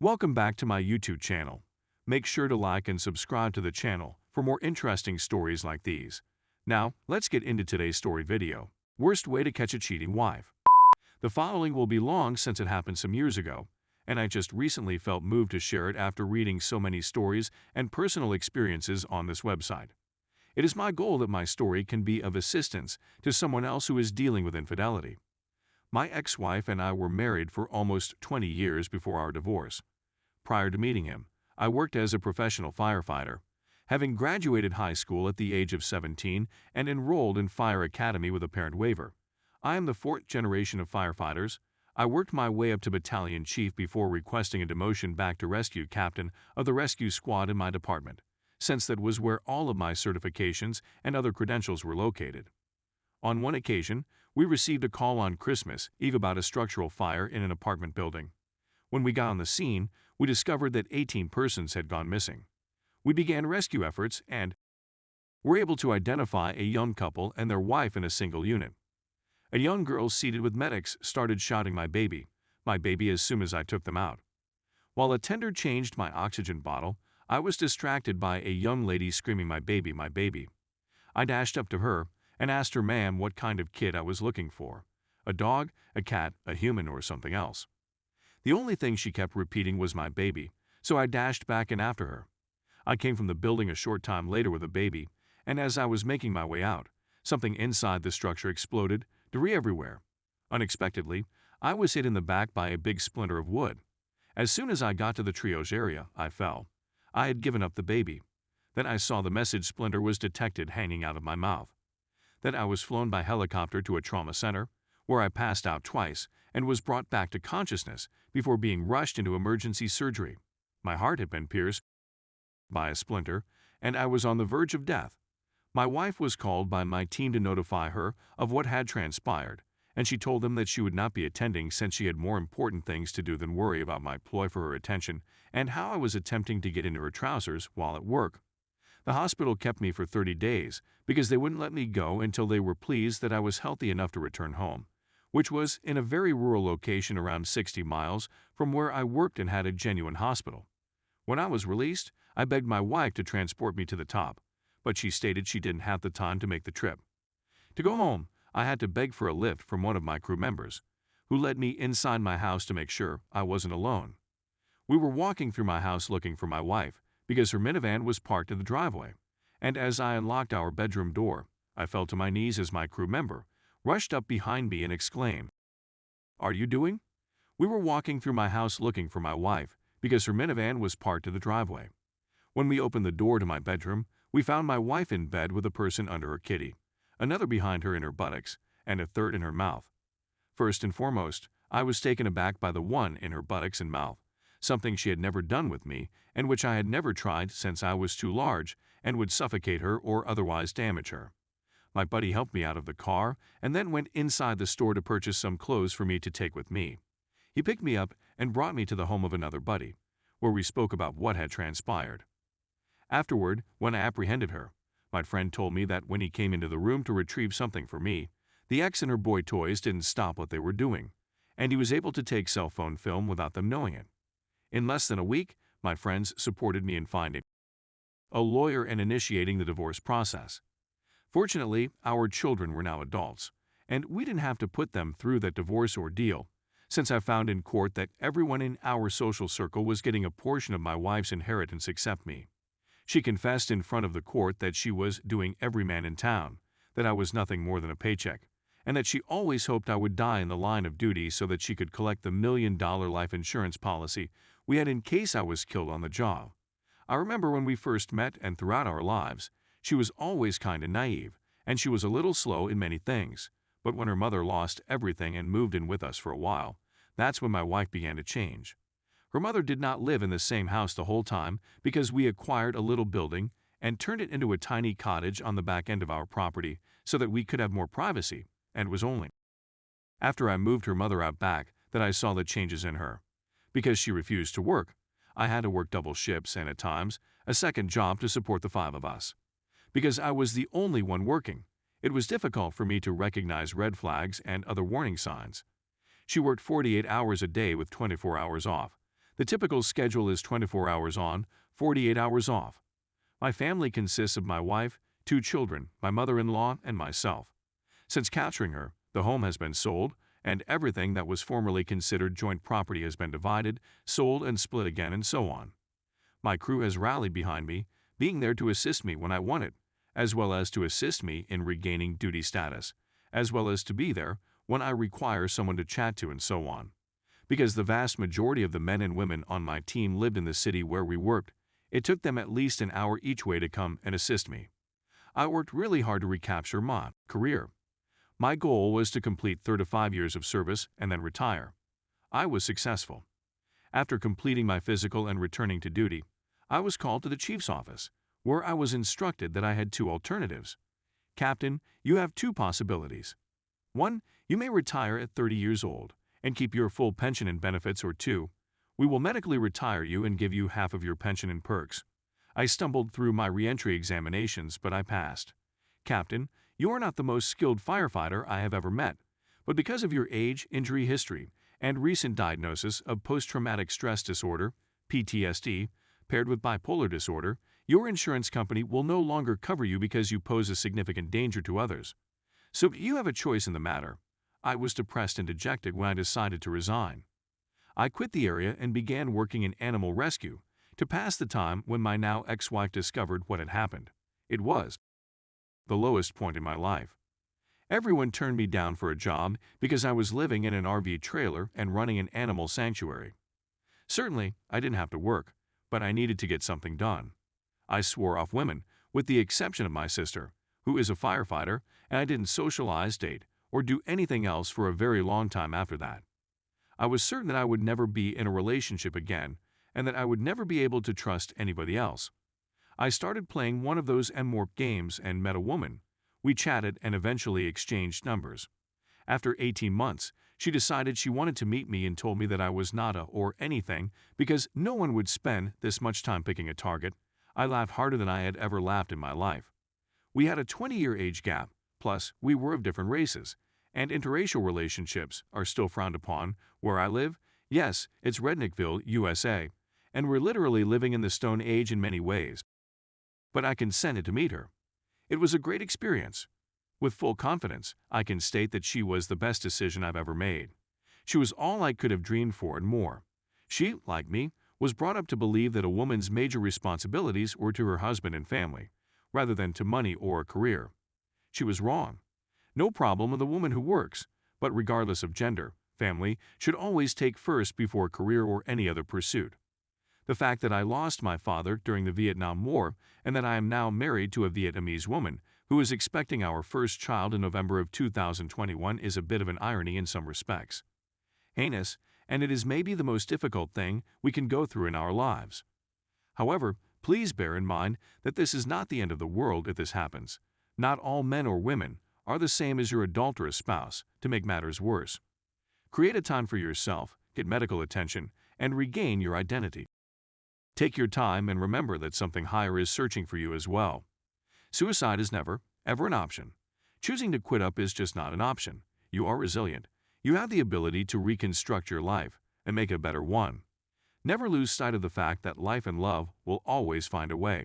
Welcome back to my YouTube channel. Make sure to like and subscribe to the channel for more interesting stories like these. Now, let's get into today's story video. Worst way to catch a cheating wife. The following will be long since it happened some years ago, and I just recently felt moved to share it after reading so many stories and personal experiences on this website. It is my goal that my story can be of assistance to someone else who is dealing with infidelity. My ex-wife and I were married for almost 20 years before our divorce. Prior to meeting him, I worked as a professional firefighter, having graduated high school at the age of 17 and enrolled in fire academy with a parent waiver. I am the fourth generation of firefighters. I worked my way up to battalion chief before requesting a demotion back to rescue captain of the rescue squad in my department, since that was where all of my certifications and other credentials were located. On one occasion, we received a call on Christmas Eve about a structural fire in an apartment building. When we got on the scene, we discovered that 18 persons had gone missing. We began rescue efforts and were able to identify a young couple and their wife in a single unit. A young girl seated with medics started shouting, my baby," as soon as I took them out. While a tender changed my oxygen bottle, I was distracted by a young lady screaming, my baby, my baby." I dashed up to her and asked her, "Ma'am, what kind of kid I was looking for? A dog, a cat, a human, or something else?" The only thing she kept repeating was my baby, so I dashed back in after her. I came from the building a short time later with a baby, and as I was making my way out, something inside the structure exploded, debris everywhere. Unexpectedly, I was hit in the back by a big splinter of wood. As soon as I got to the triage area, I fell. I had given up the baby. Then I saw the message splinter was detected hanging out of my mouth. Then I was flown by helicopter to a trauma center, where I passed out twice and was brought back to consciousness before being rushed into emergency surgery. My heart had been pierced by a splinter, and I was on the verge of death. My wife was called by my team to notify her of what had transpired, and she told them that she would not be attending since she had more important things to do than worry about my ploy for her attention and how I was attempting to get into her trousers while at work. The hospital kept me for 30 days because they wouldn't let me go until they were pleased that I was healthy enough to return home, which was in a very rural location around 60 miles from where I worked and had a genuine hospital. When I was released, I begged my wife to transport me to the top, but she stated she didn't have the time to make the trip. To go home, I had to beg for a lift from one of my crew members, who led me inside my house to make sure I wasn't alone. We were walking through my house looking for my wife because her minivan was parked in the driveway, and as I unlocked our bedroom door, I fell to my knees as my crew member rushed up behind me and exclaimed, "Are you doing?" We were walking through my house looking for my wife because her minivan was parked in the driveway. When we opened the door to my bedroom, we found my wife in bed with a person under her kitty, another behind her in her buttocks, and a third in her mouth. First and foremost, I was taken aback by the one in her buttocks and mouth, something she had never done with me and which I had never tried since I was too large and would suffocate her or otherwise damage her. My buddy helped me out of the car and then went inside the store to purchase some clothes for me to take with me. He picked me up and brought me to the home of another buddy, where we spoke about what had transpired. Afterward, when I apprehended her, my friend told me that when he came into the room to retrieve something for me, the ex and her boy toys didn't stop what they were doing, and he was able to take cell phone film without them knowing it. In less than a week, my friends supported me in finding a lawyer and initiating the divorce process. Fortunately, our children were now adults, and we didn't have to put them through that divorce ordeal, since I found in court that everyone in our social circle was getting a portion of my wife's inheritance except me. She confessed in front of the court that she was doing every man in town, that I was nothing more than a paycheck, and that she always hoped I would die in the line of duty so that she could collect the $1 million life insurance policy we had in case I was killed on the job. I remember when we first met and throughout our lives, she was always kind and naive, and she was a little slow in many things, but when her mother lost everything and moved in with us for a while, that's when my wife began to change. Her mother did not live in the same house the whole time because we acquired a little building and turned it into a tiny cottage on the back end of our property so that we could have more privacy, and it was only after I moved her mother out back that I saw the changes in her. Because she refused to work, I had to work double shifts and at times a second job to support the 5 of us. Because I was the only one working, it was difficult for me to recognize red flags and other warning signs. She worked 48 hours a day with 24 hours off. The typical schedule is 24 hours on, 48 hours off. My family consists of my wife, 2 children, my mother-in-law, and myself. Since capturing her, the home has been sold, and everything that was formerly considered joint property has been divided, sold, and split again, and so on. My crew has rallied behind me, being there to assist me when I want it, as well as to assist me in regaining duty status, as well as to be there when I require someone to chat to, and so on. Because the vast majority of the men and women on my team lived in the city where we worked, it took them at least an hour each way to come and assist me. I worked really hard to recapture my career. My goal was to complete 35 years of service and then retire. I was successful. After completing my physical and returning to duty, I was called to the chief's office, where I was instructed that I had 2 alternatives. Captain, you have 2 possibilities. 1, you may retire at 30 years old and keep your full pension and benefits, or 2, we will medically retire you and give you half of your pension and perks. I stumbled through my re-entry examinations, but I passed. Captain, you are not the most skilled firefighter I have ever met, but because of your age, injury history, and recent diagnosis of post-traumatic stress disorder, PTSD, paired with bipolar disorder, your insurance company will no longer cover you because you pose a significant danger to others. So you have a choice in the matter. I was depressed and dejected when I decided to resign. I quit the area and began working in animal rescue to pass the time when my now ex-wife discovered what had happened. It was the lowest point in my life. Everyone turned me down for a job because I was living in an RV trailer and running an animal sanctuary. Certainly, I didn't have to work, but I needed to get something done. I swore off women, with the exception of my sister, who is a firefighter, and I didn't socialize, date, or do anything else for a very long time after that. I was certain that I would never be in a relationship again, and that I would never be able to trust anybody else. I started playing one of those M-Morp games and met a woman. We chatted and eventually exchanged numbers. After 18 months, she decided she wanted to meet me and told me that I was not a or anything because no one would spend this much time picking a target. I laughed harder than I had ever laughed in my life. We had a 20-year age gap, plus we were of different races, and interracial relationships are still frowned upon where I live. Yes, it's Redneckville, USA, and we're literally living in the Stone Age in many ways. But I consented to meet her. It was a great experience. With full confidence, I can state that she was the best decision I've ever made. She was all I could have dreamed for and more. She, like me, was brought up to believe that a woman's major responsibilities were to her husband and family, rather than to money or a career. She was wrong. No problem with a woman who works, but regardless of gender, family should always take first before career or any other pursuit. The fact that I lost my father during the Vietnam War and that I am now married to a Vietnamese woman who is expecting our first child in November of 2021 is a bit of an irony in some respects. Heinous, and it is maybe the most difficult thing we can go through in our lives. However, please bear in mind that this is not the end of the world if this happens. Not all men or women are the same as your adulterous spouse, to make matters worse. Create a time for yourself, get medical attention, and regain your identity. Take your time and remember that something higher is searching for you as well. Suicide is never, ever an option. Choosing to quit up is just not an option. You are resilient. You have the ability to reconstruct your life and make a better one. Never lose sight of the fact that life and love will always find a way.